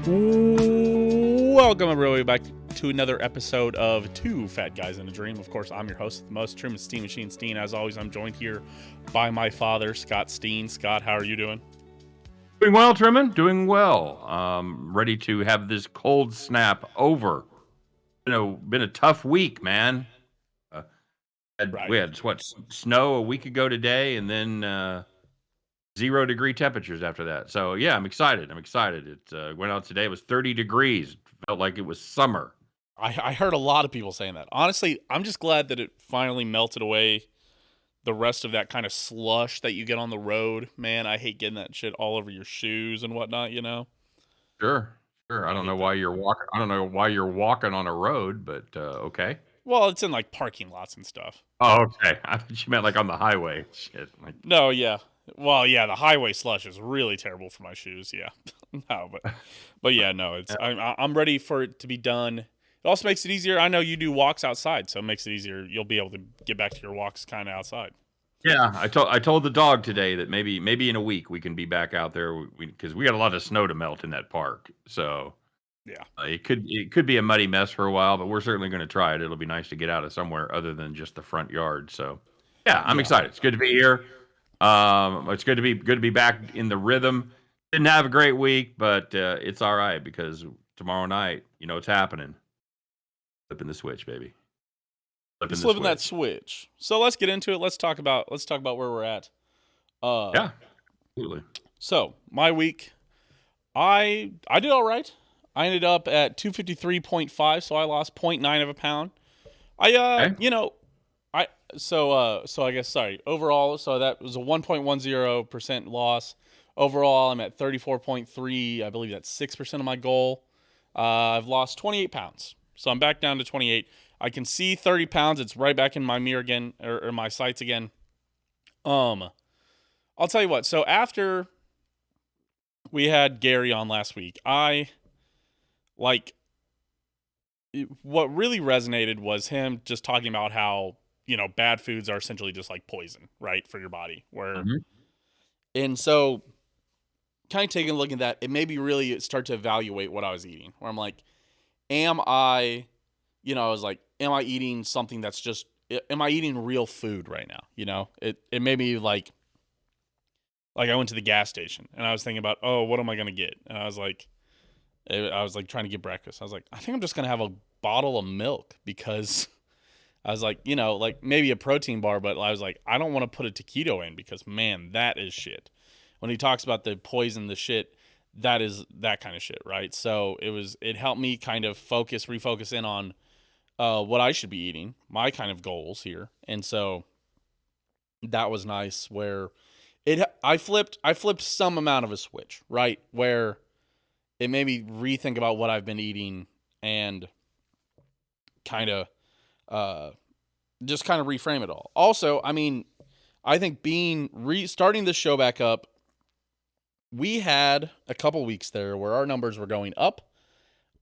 Welcome everybody back to another episode of Two Fat Guys in a Dream. Of course, I'm your host, the most Truman Steam Machine Steen. As always, I'm joined here by my father, Scott Steen. Scott, how are you doing? Doing well, Truman. Doing well. Ready to have this cold snap over. Been a tough week, man. We had snow a week ago today, and then 0-degree temperatures after that. So yeah, I'm excited. It went out today. It was 30 degrees. Felt like it was summer. I heard a lot of people saying that. Honestly, I'm just glad that it finally melted away the rest of that kind of slush that you get on the road. Man, I hate getting that shit all over your shoes and whatnot, you know? Sure. I don't know why you're walking. I don't know why you're walking on a road, but okay. Well, it's in like parking lots and stuff. Oh, okay. I thought you meant like on the highway. Shit. No, yeah. Well, yeah, the highway slush is really terrible for my shoes. Yeah, no, but yeah, no, it's I'm ready for it to be done. It also makes it easier. I know you do walks outside, so it makes it easier. You'll be able to get back to your walks kind of outside. Yeah, I told the dog today that maybe in a week we can be back out there because we got a lot of snow to melt in that park. So Yeah, it could be a muddy mess for a while, but we're certainly going to try it. It'll be nice to get out of somewhere other than just the front yard. So yeah, I'm yeah. excited. It's good to be here. It's good to be back in the rhythm. Didn't have a great week, but it's all right because tomorrow night, you know, it's happening. Flipping the switch, baby. Just living that switch. So let's get into it. Let's talk about where we're at. Yeah, absolutely. So my week, I did all right. I ended up at 253.5, so I lost 0.9 of a pound. Okay. So I guess overall, so that was a 1.10% loss. Overall, I'm at 34.3. I believe that's 6% of my goal. I've lost 28 pounds, so I'm back down to 28. I can see 30 pounds. It's right back in my mirror again, or my sights again. I'll tell you what. So after we had Garry on last week, what really resonated was him just talking about how, you know, bad foods are essentially just like poison, right, for your body. And so kind of taking a look at that, it made me really start to evaluate what I was eating. Where I'm like, am I eating something that's just, am I eating real food right now? You know, it made me like I went to the gas station and I was thinking about, oh, what am I going to get? And I was like trying to get breakfast. I was like, I think I'm just going to have a bottle of milk because I was like, you know, like maybe a protein bar, but I was like, I don't want to put a taquito in because, man, that is shit. When he talks about the poison, the shit, that is that kind of shit, right? So it helped me kind of refocus in on what I should be eating, my kind of goals here. And so that was nice where I flipped some amount of a switch, right? Where it made me rethink about what I've been eating and kind of just kind of reframe it all. Also, I mean, I think starting this show back up, we had a couple weeks there where our numbers were going up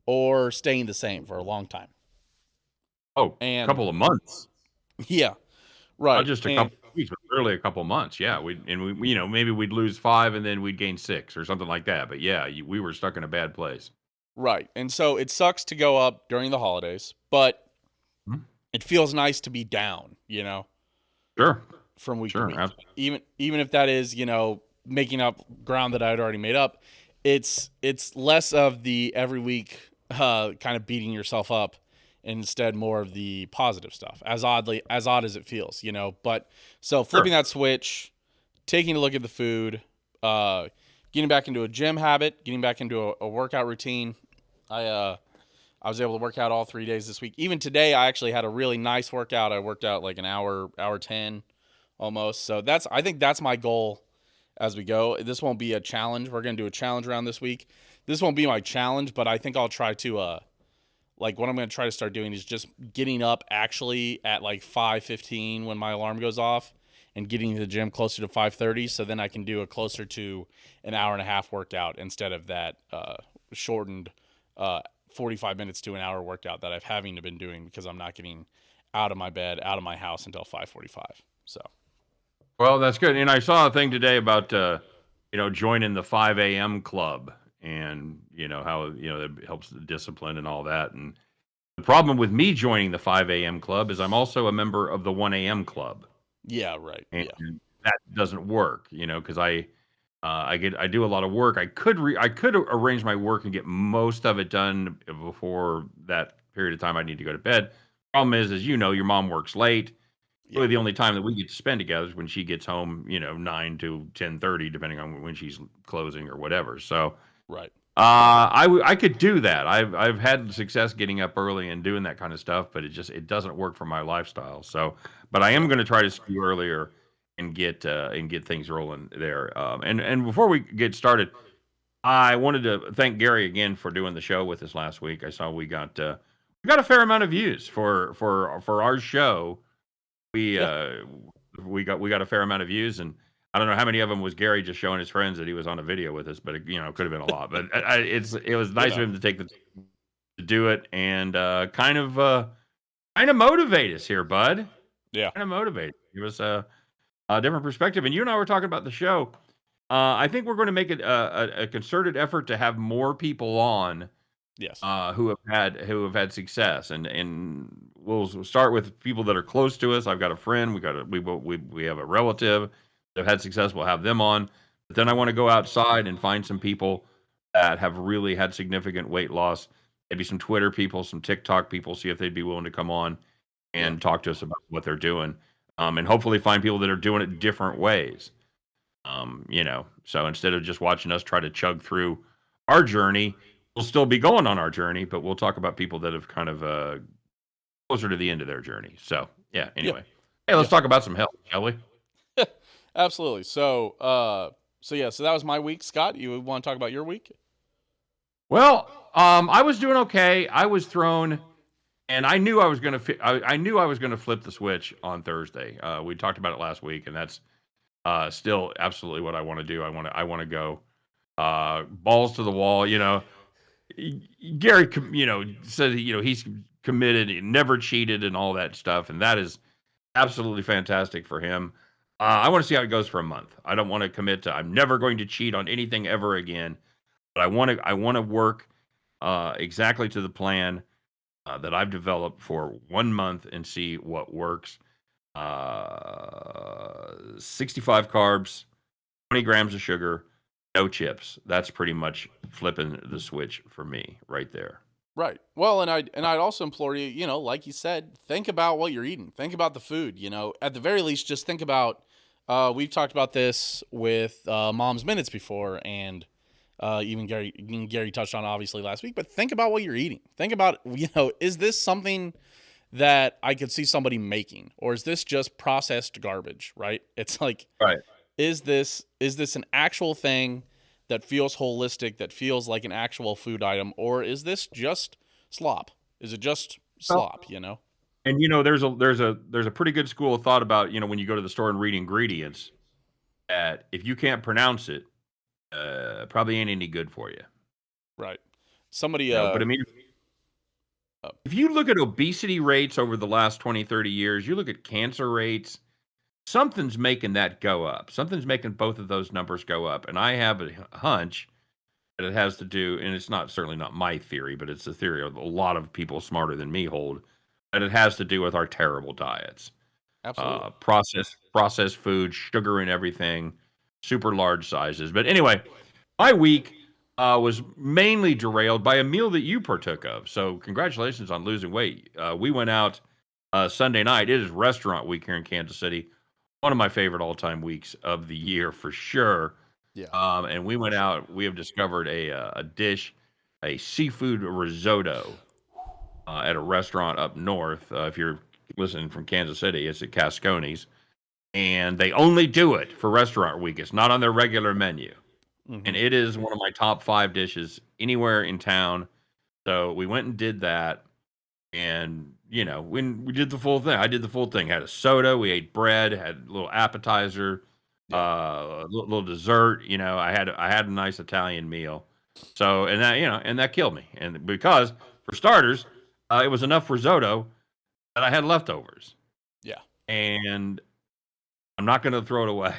or staying the same for a long time. Oh, a couple of months. Yeah, right. Not just a couple of weeks, but really a couple of months. Yeah, we you know, maybe we'd lose 5 and then we'd gain 6 or something like that. But yeah, we were stuck in a bad place. Right. And so it sucks to go up during the holidays, but Mhm. it feels nice to be down, you know, Sure. from week to Sure. week. Absolutely. Even if that is, you know, making up ground that I'd already made up, it's less of the every week kind of beating yourself up and instead more of the positive stuff. As odd as it feels, you know. But so flipping that switch, taking a look at the food, getting back into a gym habit, getting back into a workout routine. I was able to work out all 3 days this week. Even today, I actually had a really nice workout. I worked out like an hour 10 almost. So I think that's my goal as we go. This won't be a challenge. We're going to do a challenge round this week. This won't be my challenge, but I think I'll try to, like what I'm going to try to start doing is just getting up actually at like 5:15 when my alarm goes off and getting to the gym closer to 5:30. So then I can do a closer to an hour and a half workout instead of that shortened 45 minutes to an hour workout that I've having to been doing because I'm not getting out of my bed, out of my house until 5:45. So, Well, that's good. And I saw a thing today about you know, joining the 5 a.m. club. and how it helps the discipline and all that. And the problem with me joining the 5 a.m. club is I'm also a member of the 1 a.m. club, Yeah, right. and Yeah. that doesn't work, because I do a lot of work. I could arrange my work and get most of it done before that period of time I need to go to bed. Problem is your mom works late. Yeah. Really, the only time that we get to spend together is when she gets home, 9 to 10:30, depending on when she's closing or whatever. So, Right. I could do that. I've had success getting up early and doing that kind of stuff, but it doesn't work for my lifestyle. So, but I am Yeah. going to try to skew earlier and get things rolling there. And before we get started, I wanted to thank Garry again for doing the show with us last week. I saw we got a fair amount of views for our show. We Yeah. uh we got a fair amount of views, and I don't know how many of them was Garry just showing his friends that he was on a video with us, but it could have been a lot. But it was You nice of know. him to take the to do it and kind of motivate us here, bud. Yeah. Kind of motivate. Give us a different perspective. And you and I were talking about the show. I think we're going to make it a concerted effort to have more people on Yes. who have had success, and we'll start with people that are close to us. I've got a friend, we have a relative that have had success. We'll have them on, but then I Mhm. want to go outside and find some people that have really had significant weight loss. Maybe some Twitter people, some TikTok people, see if they'd be willing to come on Yeah. and talk to us about what they're doing, and hopefully find people that are doing it different ways. So instead of just watching us try to chug through our journey, we'll still be going on our journey, but we'll talk about people that have kind of closer to the end of their journey. So yeah, Yeah. anyway. Hey, let's Yeah. talk about some health, shall we? Absolutely. So that was my week. Scott, you want to talk about your week? Well, I was doing okay. I was thrown, and I knew I was gonna I knew I was gonna flip the switch on Thursday. We talked about it last week, and that's still absolutely what I want to do. I want to go balls to the wall. Garry, said he's committed, he never cheated, and all that stuff, and that is absolutely fantastic for him. I want to see how it goes for a month. I don't want to commit to I'm never going to cheat on anything ever again, but I want to work exactly to the plan that I've developed for 1 month and see what works. 65 carbs, 20 grams of sugar, no chips. That's pretty much flipping the switch for me right there. Right. Well, and I'd also implore you, like you said, think about what you're eating. Think about the food. At the very least, just think about. We've talked about this with Mom's Minutes before, and even Garry touched on it obviously last week. But think about what you're eating. Think about, is this something that I could see somebody making, or is this just processed garbage? Right. It's like, Right. is this an actual thing that feels holistic, that feels like an actual food item, or is this just slop? Is it just Well, slop? and there's a pretty good school of thought about when you go to the store and read ingredients that if you can't pronounce it, probably ain't any good for you. Right. Somebody But I mean, uh if you look at obesity rates over the last 20, 30 years, you look at cancer rates, something's making that go up. Something's making both of those numbers go up. And I have a hunch that it has to do, and it's not certainly not my theory, but it's a theory of a lot of people smarter than me hold, that it has to do with our terrible diets. absolutely. Processed food, sugar and everything, super large sizes. But anyway, my week was mainly derailed by a meal that you partook of. So congratulations on losing weight. We went out Sunday night. It is restaurant week here in Kansas City. One of my favorite all-time weeks of the year for sure. Yeah. And we went out. We have discovered a dish, a seafood risotto at a restaurant up north. If you're listening from Kansas City, it's at Cascones, and they only do it for restaurant week. It's not on their regular menu, and Mhm. it is one of my top 5 dishes anywhere in town. So we went and did that, and when we did the full thing, I did the full thing. Had a soda, we ate bread, had a little appetizer, Yeah. a little dessert. I had a nice Italian meal. So and that killed me, and because for starters, it was enough risotto that I had leftovers, Yeah. and I'm not going to throw it away.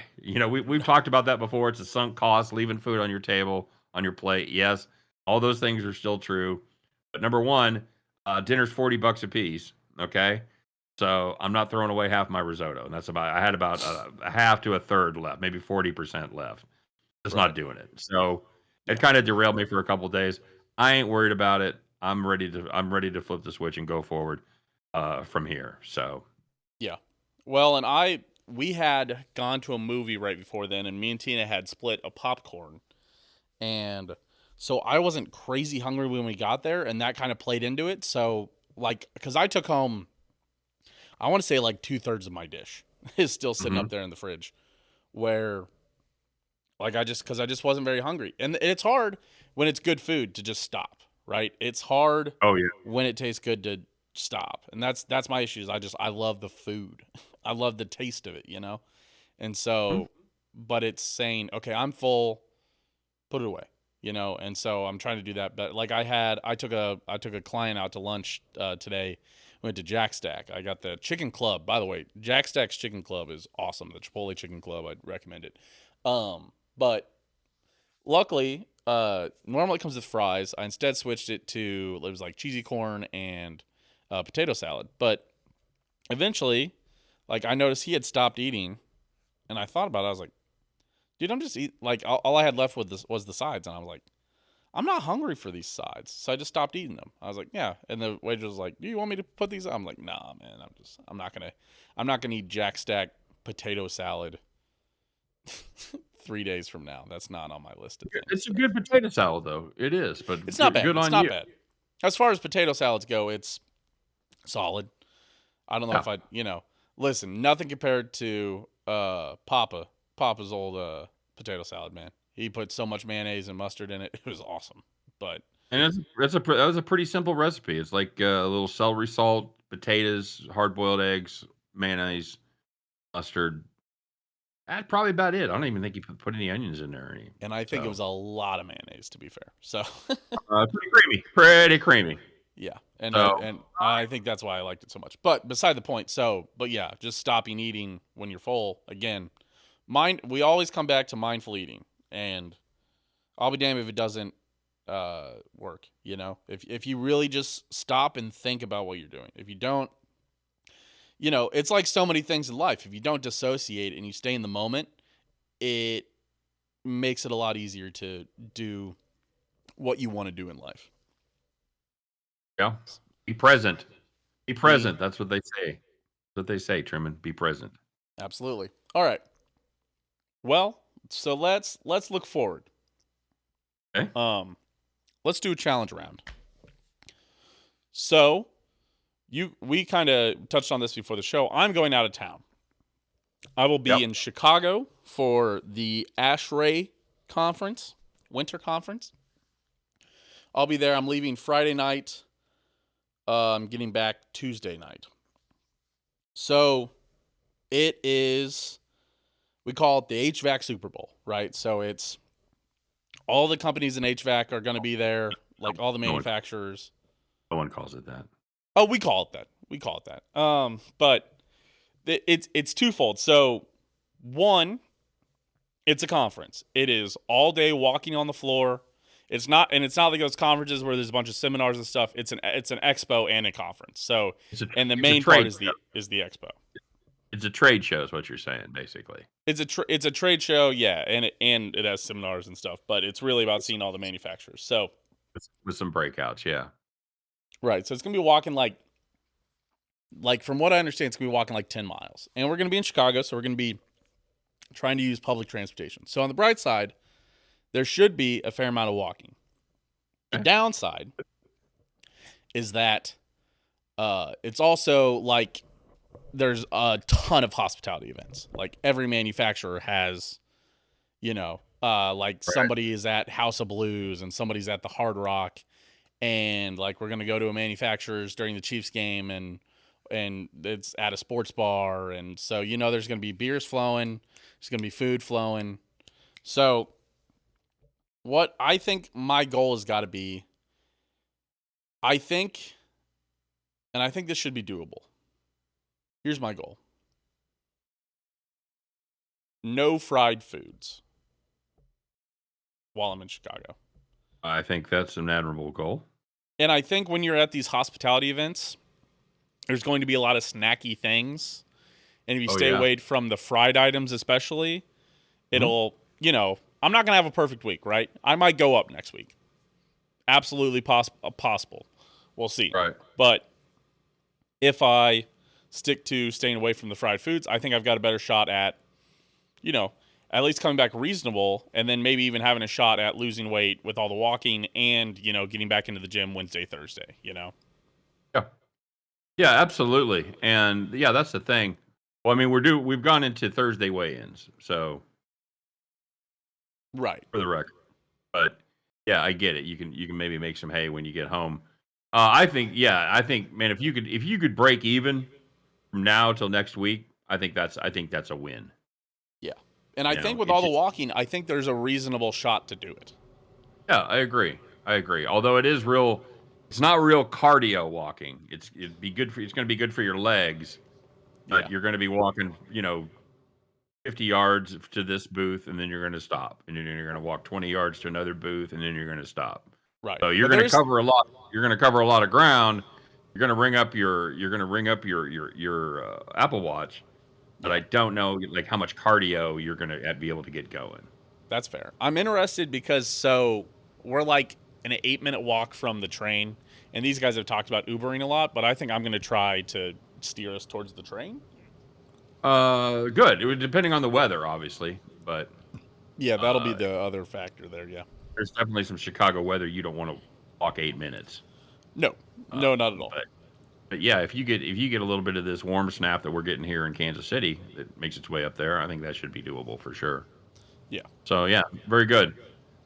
We've talked about that before. It's a sunk cost leaving food on your table. on your plate. Yes, all those things are still true. But number one, dinner's $40 a piece. Okay. So I'm not throwing away half my risotto. And that's about, I had about a half to a third left, maybe 40% left. Just not Right. doing it. So it Yeah. kind of derailed me for a couple days. I ain't worried about it. I'm ready to flip the switch and go forward from here. So Yeah. Well, and we had gone to a movie right before then, and me and Tina had split a popcorn, and so I wasn't crazy hungry when we got there, and that kind of played into it. So like, because I took home, I want to say like 2/3 of my dish is still sitting mhm. up there in the fridge, where like because I just wasn't very hungry, and it's hard when it's good food to just stop, right? It's hard Oh yeah. when it tastes good to stop, and that's my issue. Is I love the food, I love the taste of it, you know, and Mhm. so, but it's saying, okay, I'm full, put it away, you know, and so I'm trying to do that. But like I took a client out to lunch today. Went to Jack Stack. I got the chicken club. By the way, Jack Stack's chicken club is awesome. The Chipotle chicken club, I'd recommend it. But luckily, normally it comes with fries. I instead switched it to it was like cheesy corn and potato salad. But eventually, like I noticed he had stopped eating, and I thought about it. I was like, dude, I'm just eat like all I had left with this was the sides, and I was like, I'm not hungry for these sides, so I just stopped eating them. I was like, yeah, and the waitress was like, do you want me to put these? I'm like, nah, man, I'm not gonna eat Jack Stack potato salad 3 days from now. That's not on my list of things. It's a So good potato salad though. It is, but it's not good, bad. good It's on not you. bad. As far as potato salads go, it's solid. I don't know Yeah. if listen, nothing compared to Papa's old potato salad, man. He put so much mayonnaise and mustard in it. It was awesome. But And that was a pretty simple recipe. It's like a little celery salt, potatoes, hard boiled eggs, mayonnaise, mustard. That's probably about it. I don't even think you put any onions in there or any. and I think it So was a lot of mayonnaise to be fair. So pretty creamy, pretty creamy. yeah, and So I think that's why I liked it so much. But beside the point. But yeah, just stopping eating when you're full again. We always come back to mindful eating, and I'll be damned if it doesn't work. You know, if you really just stop and think about what you're doing. If you don't, it's like so many things in life. If you don't dissociate and you stay in the moment, it makes it a lot easier to do what you want to do in life. yeah, be present. Be Be present. That's what they say. That's what they say, Truman. Be present. absolutely. All right. Well, so let's look forward. Okay. Um, let's do a challenge round. So we kind of touched on this before the show. I'm going out of town. I will be Yep. in Chicago for the ASHRAE conference, winter conference. I'll be there. I'm leaving Friday night. I'm getting back Tuesday night. So it is, we call it the HVAC Super Bowl, right? So it's all the companies in HVAC are going to be there, like all the No one, manufacturers. no one calls it that. Oh, we call it that. We call it that. But it's twofold. So one, it's a conference. It is all day walking on the floor. It's not like those conferences where there's a bunch of seminars and stuff. It's an expo and a conference. So, It's a and the it's a main part trade is show. the expo. It's a trade show, is what you're saying, basically. It's a trade show, yeah, and it has seminars and stuff, but it's really about seeing all the manufacturers. So, With some breakouts, yeah. right. So it's gonna be walking like from what I understand, it's gonna be walking like 10 miles, and we're gonna be in Chicago, so we're gonna be trying to use public transportation. So on the bright side, there should be a fair amount of walking. The Okay. downside is that it's also like there's a ton of hospitality events. Like every manufacturer has, like Right. somebody is at House of Blues and somebody's at the Hard Rock, and like we're gonna go to a manufacturer's during the Chiefs game, and it's at a sports bar, and so there's gonna be beers flowing, there's gonna be food flowing. So what I think my goal has got to be, I think, and I think this should be doable. Here's my goal: no fried foods while I'm in Chicago. I think that's an admirable goal. And I think when you're at these hospitality events, there's going to be a lot of snacky things. And if you Oh stay yeah. away from the fried items, especially, Mhm. it'll, I'm not going to have a perfect week, right? I might go up next week. Absolutely possible. We'll see. Right. But if I stick to staying away from the fried foods, I think I've got a better shot at, you know, at least coming back reasonable and then maybe even having a shot at losing weight with all the walking and, getting back into the gym Wednesday, Thursday. Yeah. Yeah, absolutely. And yeah, that's the thing. Well, I mean, we've gone into Thursday weigh-ins, so Right. for the record. But yeah, I get it. You can maybe make some hay when you get home. I think man, if you could break even from now till next week, I think that's a win. Yeah. And I think with It all the just walking, I think there's a reasonable shot to do it. yeah, I agree. I agree. Although it's not real cardio walking. It's going to be good for your legs, Yeah. but you're going to be walking, 50 yards to this booth and then you're going to stop. And then you're going to walk 20 yards to another booth and then you're going to stop. Right. So But there's you're going to cover a lot of ground. You're going to ring up your Apple Watch, but I yeah, don't know like how much cardio you're going to be able to get going. that's fair. I'm interested because we're like an 8-minute walk from the train, and these guys have talked about Ubering a lot, but I think I'm going to try to steer us towards the train. Good. It would depending on the weather, obviously, but Yeah, that'll be uh, the other factor there. Yeah. there's definitely some Chicago weather you don't want to walk 8 minutes. No, Uh, no, not at all. but yeah, if you get a little bit of this warm snap that we're getting here in Kansas City that makes its way up there, I think that should be doable for sure. Yeah. So yeah, very good.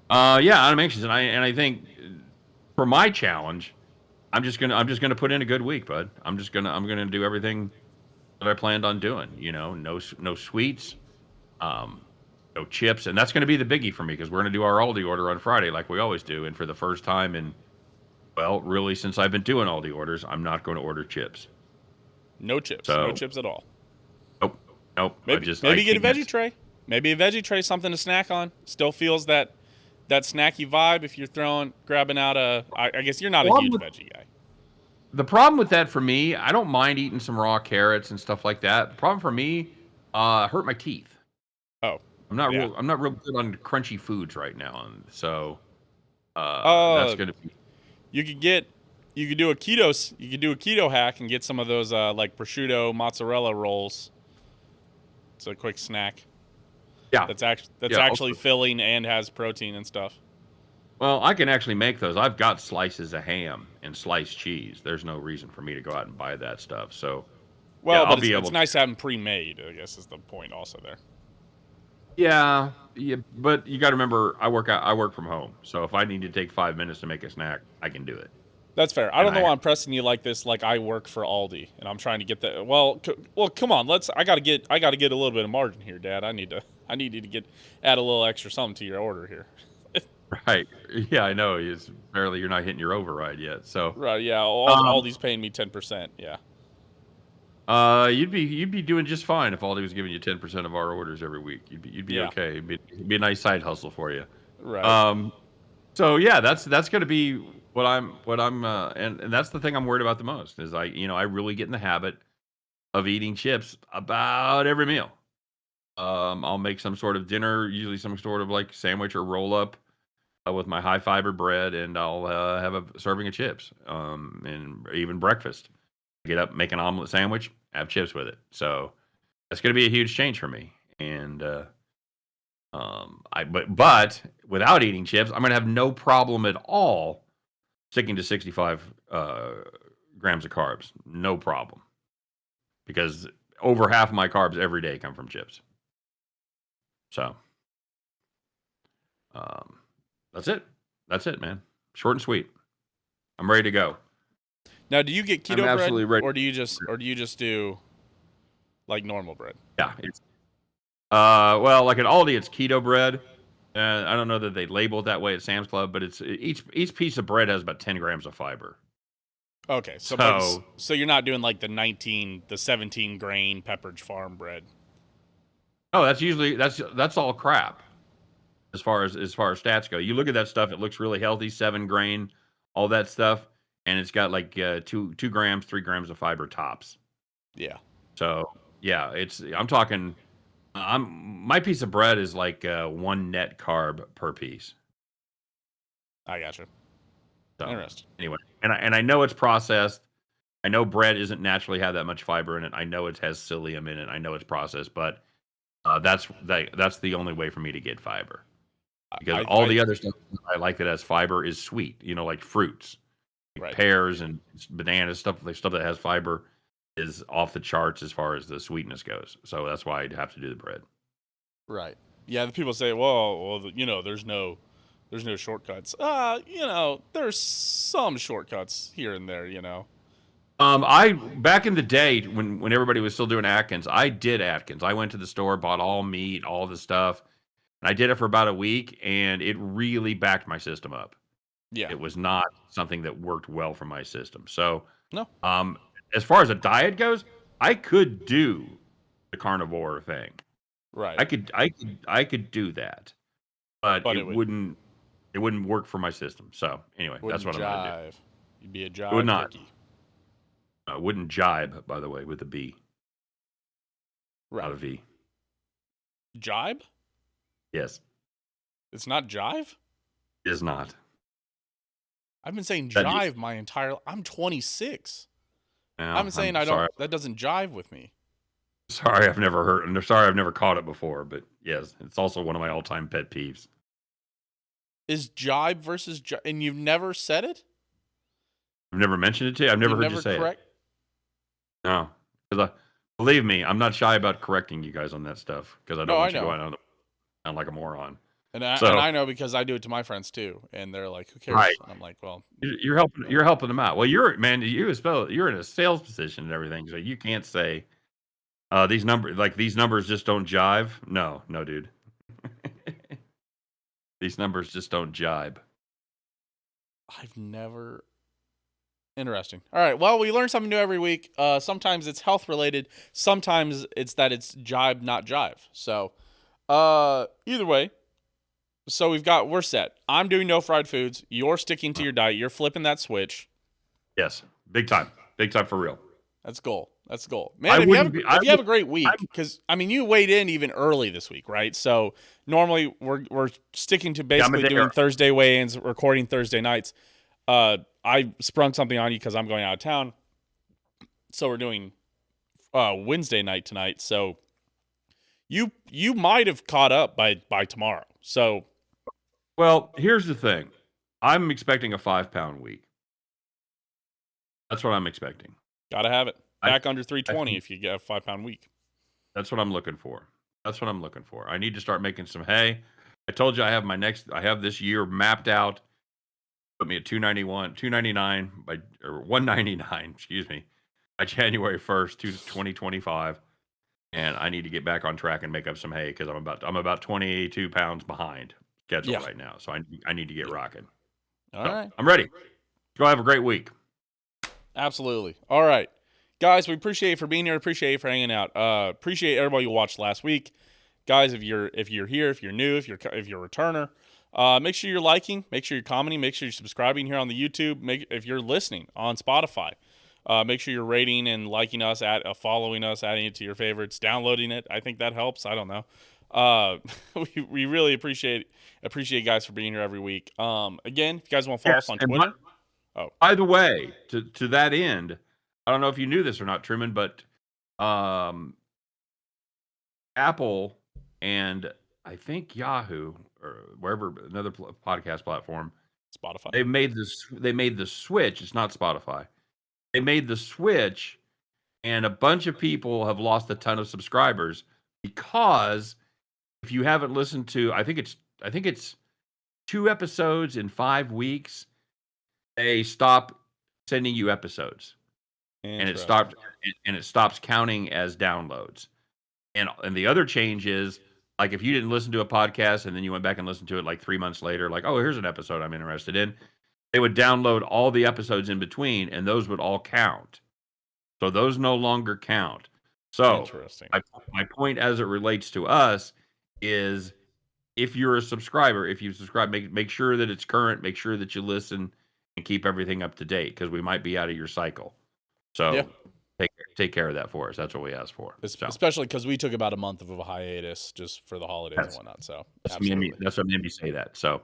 Yeah, I'm anxious, and I think for my challenge, I'm just gonna put in a good week, bud. I'm gonna do everything that I planned on doing. No sweets, um, no chips, and that's gonna be the biggie for me because we're gonna do our Aldi order on Friday like we always do, and for the first time in well, really since I've been doing Aldi orders, I'm not going to order chips. No chips. No So chips at all. nope, nope. I Maybe just I maybe get a can't. veggie tray. Maybe a veggie tray, something to snack on. Still feels that snacky vibe if you're grabbing out a. I guess you're not a huge veggie guy. The problem with that for me, I don't mind eating some raw carrots and stuff like that. The problem for me, hurt my teeth. Oh, I'm not yeah. real. I'm not real good on crunchy foods right now, and so that's Uh, gonna be. you could get you could do a keto hack and get some of those like prosciutto mozzarella rolls. It's a quick snack Yeah, that's yeah. actually Also, filling and has protein and stuff. well, I can actually make those. I've got slices of ham and sliced cheese. There's no reason for me to go out and buy that stuff. So yeah, Well, I'll but be it's able to. nice to have them pre-made. I guess is the point also there. Yeah, yeah, but you got to remember, I work from home, so if I need to take 5 minutes to make a snack, I can do it. That's fair. I And don't know I why I'm pressing you like this. Like I work for Aldi and I'm trying to get that. Well, come on. I got to get a little bit of margin here, Dad. I need you to add a little extra something to your order here. right, yeah, I know. It's barely you're not hitting your override yet. So, Right? Yeah. um, Aldi's paying me 10%. Yeah. you'd be doing just fine if Aldi was giving you 10% of our orders every week. You'd be Yeah. okay. It'd be a nice side hustle for you. Right. Um, so yeah, that's going to be and that's the thing I'm worried about the most is I really get in the habit of eating chips about every meal. I'll make some sort of dinner, usually some sort of like sandwich or roll up with my high fiber bread, and I'll have a serving of chips. And even breakfast, get up, make an omelet sandwich, have chips with it. So that's going to be a huge change for me. And but without eating chips, I'm going to have no problem at all sticking to 65 grams of carbs. No problem because over half of my carbs every day come from chips. So Um, that's it. That's it, man. Short and sweet. I'm ready to go. Now, do you get I'm keto bread absolutely ready. or do you just do like normal bread? Yeah. Well, like at Aldi, it's keto bread. I don't know that they label it that way at Sam's Club, but it's each piece of bread has about 10 grams of fiber. Okay. So, So you're not doing like the 17 grain Pepperidge Farm bread. oh, that's all crap. as far as stats go. You look at that stuff, it looks really healthy, 7 grain, all that stuff, and it's got like 2 grams, 3 grams of fiber tops. Yeah, So yeah, I'm talking. My piece of bread is like 1 net carb per piece. I gotcha. So Interesting. anyway, and I know it's processed. I know bread isn't naturally have that much fiber in it. I know it has psyllium in it. I know it's processed, but that's the only way for me to get fiber. Because all I the other stuff I like that has fiber is sweet, like fruits, like right, pears and bananas, stuff that has fiber is off the charts as far as the sweetness goes. So that's why I'd have to do the bread. right. Yeah, the people say, well, there's no shortcuts. There's some shortcuts here and there. I back in the day when everybody was still doing Atkins, I did Atkins. I went to the store, bought all meat, all the stuff, and I did it for about a week, and it really backed my system up. Yeah. It was not something that worked well for my system. So, No. um, as far as a diet goes, I could do the carnivore thing. Right. I could do that, but But it wouldn't work for my system. So anyway, that's wouldn't what I'm gonna do. jive. You'd be a It would jive not. turkey. Wouldn't jibe, by the way, with a B, not Right. a V. Jibe? Yes, It's not jive? is not. I've been saying That jive my entire. I'm 26. I've Well, been saying I'm I don't. sorry. That doesn't jive with me. Sorry, I've never heard. I'm sorry, I've never caught it before. But yes, it's also one of my all-time pet peeves. Is jibe versus jive, and you've never said it? I've never mentioned it to you. I've never You've heard you never say it. correct. No, because believe me, I'm not shy about correcting you guys on that stuff because I don't No, I want you know. going on sound like a moron. And So I know because I do it to my friends too, and they're like, "Who right, cares?" And I'm like, "Well, you're helping them out. Well, you're in a sales position and everything, so you can't say these numbers just don't jive. No, no, dude, these numbers just don't jibe. I've never." Interesting. All right. Well, we learn something new every week. Sometimes it's health related. Sometimes it's that it's jibe, not jive. So, either way, so we're set. I'm doing no fried foods. You're sticking to your diet. You're flipping that switch. Yes, big time for real. That's goal. That's goal, I man. wouldn't be. I If you have would. a great week, I'm because I mean, you weighed in even early this week, right? So normally we're sticking to yeah, I'm a basically day early. doing Thursday weigh-ins, recording Thursday nights. I sprung something on you because I'm going out of town, so we're doing Wednesday night tonight. So you might have caught up by tomorrow. So Well, here's the thing. I'm expecting a 5 pound week. That's what I'm expecting. gotta have it I back under I 320 think if you get a 5 pound week. that's what I'm looking for. That's what I'm looking for. I need to start making some hay. I told you I have this year mapped out. Put me at 291, 299 or 199, excuse me, by January 1st, 2025. And I need to get back on track and make up some hay because I'm about 22 pounds behind schedule Yeah. right now. So I need to get Yeah. rocking. All So right. I'm ready. Go have a great week. Absolutely. All right. Guys, we appreciate you for being here. Appreciate you for hanging out. Appreciate everybody who watched last week. Guys, if you're here, if you're new, if you're a returner, make sure you're liking, make sure you're commenting, make sure you're subscribing here on the YouTube. If you're listening on Spotify, make sure you're rating and liking us, following us, adding it to your favorites, downloading it. I think that helps. I don't know. We really appreciate you guys for being here every week. Again, if you guys want to follow us Yes. on And Twitter, oh, by the way, to that end, I don't know if you knew this or not, Truman, but um, Apple and I think Yahoo or wherever another podcast platform, Spotify. they made the switch. It's not Spotify. They made the switch, and a bunch of people have lost a ton of subscribers because if you haven't listened to, I think it's 2 episodes in 5 weeks, they stop sending you episodes, and Interesting. it stops counting as downloads. And the other change is, like, if you didn't listen to a podcast and then you went back and listened to it like 3 months later, like, oh, here's an episode I'm interested in, they would download all the episodes in between, and those would all count. So those no longer count. So Interesting. my point as it relates to us is if you're a subscriber, if you subscribe, make sure that it's current, make sure that you listen and keep everything up to date because we might be out of your cycle. Yeah. So take care of that for us. That's what we ask for. So Especially because we took about a month of a hiatus just for the holidays and that's whatnot. So Made me absolutely. that's what made me say that. So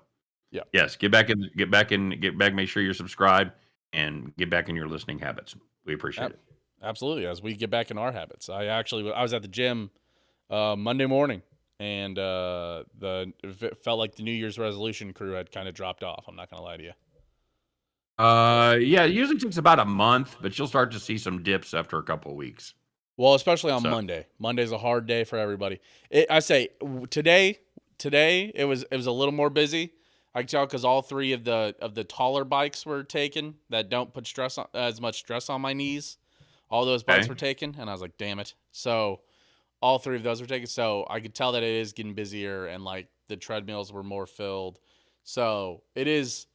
Yeah. yes, get back, make sure you're subscribed and get back in your listening habits. We appreciate it. Absolutely. As we get back in our habits, I was at the gym Monday morning, and it felt like the New Year's resolution crew had kind of dropped off. I'm not gonna lie to you. Yeah, it usually takes about a month, but you'll start to see some dips after a couple of weeks. Well, especially on So Monday. Monday's a hard day for everybody. I say today it was a little more busy. I can tell because all three of the taller bikes were taken that don't put as much stress on my knees. All those bikes okay, were taken, and I was like, damn it. So all three of those were taken. So I could tell that it is getting busier, and like the treadmills were more filled. So it is.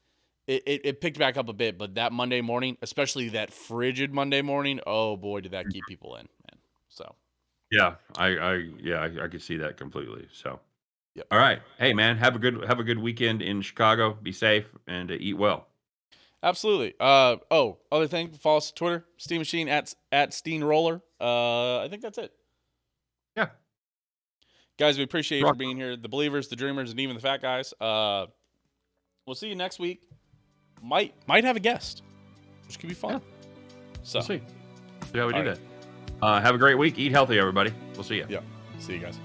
It picked back up a bit, but that Monday morning, especially that frigid Monday morning, oh boy, did that keep people in, man. So, yeah, I could see that completely. So yep, all right, hey man, have a good weekend in Chicago. Be safe and eat well. absolutely. Other thing, follow us on Twitter, Steam Machine at Steen Roller. I think that's it, Yeah, guys. We appreciate you for rock. being here, the believers, the dreamers, and even the fat guys. We'll see you next week. Might have a guest, which could be Yeah, fun. So, we'll see. See how we all do right, that. Have a great week. Eat healthy, everybody. We'll see you. yeah, see you guys.